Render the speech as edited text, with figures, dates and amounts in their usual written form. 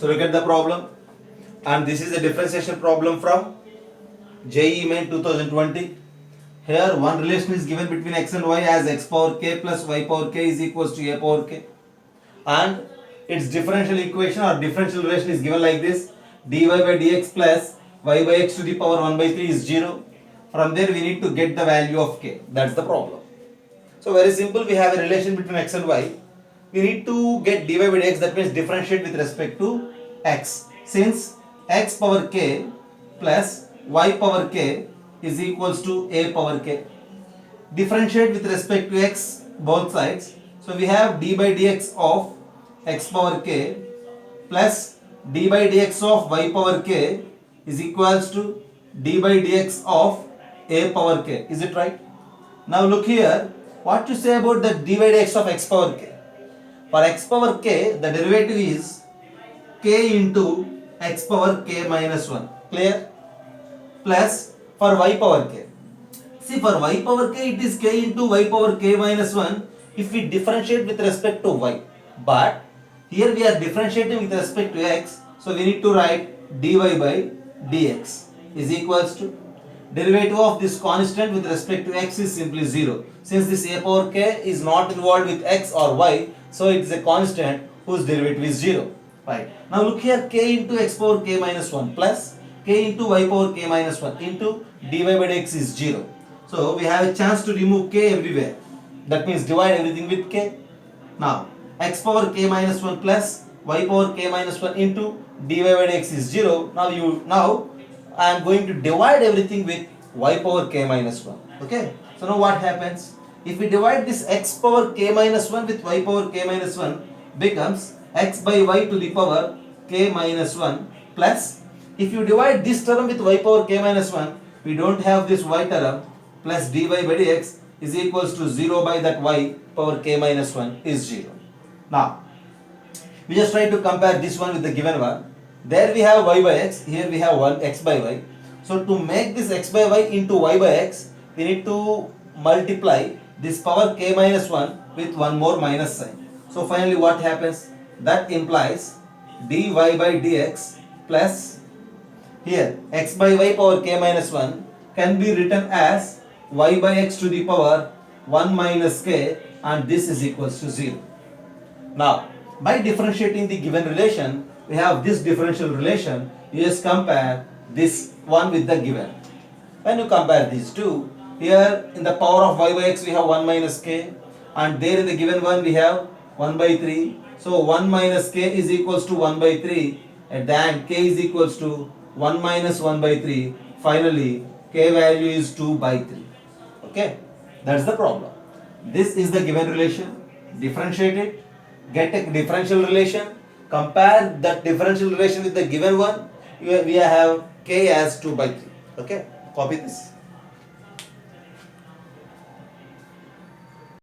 So look at the problem, and this is a differentiation problem from JEE Main 2020. Here one relation is given between x and y as x power k plus y power k is equals to a power k, and its differential equation or differential relation is given like this: dy by dx plus y by x to the power 1 by 3 is 0. From there we need to get the value of k. That's the problem. So very simple, we have a relation between x and y. We need to get dy by dx, that means differentiate with respect to x. Since x power k plus y power k is equals to a power k. Differentiate with respect to x both sides. So we have d by dx of x power k plus d by dx of y power k is equals to d by dx of a power k. Is it right? Now look here, what you say about the d by dx of x power k? For x power k, the derivative is k into x power k minus 1. Clear? Plus for y power k. See, for y power k, it is k into y power k minus 1 if we differentiate with respect to y. But here we are differentiating with respect to x, so we need to write dy by dx is equals to derivative of this constant with respect to x is simply 0. Since this a power k is not involved with x or y, so it is a constant whose derivative is 0. Right. Now look here, k into x power k minus 1 plus k into y power k minus 1 into dy by dx is 0. So we have a chance to remove k everywhere. That means divide everything with k. Now x power k minus 1 plus y power k minus 1 into dy by dx is 0. Now I am going to divide everything with y power k minus 1. Okay. So now what happens? If we divide this x power k minus 1 with y power k minus 1, becomes x by y to the power k minus 1 plus, if you divide this term with y power k minus 1, we don't have this y term, plus dy by dx is equals to 0 by that y power k minus 1 is 0. Now we just try to compare this one with the given one. There we have y by x, here we have x by y. So to make this x by y into y by x, we need to multiply this power k minus 1 with one more minus sign. So finally what happens? That implies dy by dx plus, here x by y power k minus 1 can be written as y by x to the power 1 minus k, and this is equals to 0. Now by differentiating the given relation, we have this differential relation. You just compare this one with the given. When you compare these two, here in the power of y by x we have 1 minus k, and there in the given one we have 1 by 3. So 1 minus k is equals to 1 by 3, and then k is equals to 1 minus 1 by 3. Finally k value is 2 by 3. Okay, that's the problem. This is the given relation. Differentiate it, get a differential relation, compare that differential relation with the given one. We have k as 2 by 3. Okay, copy this.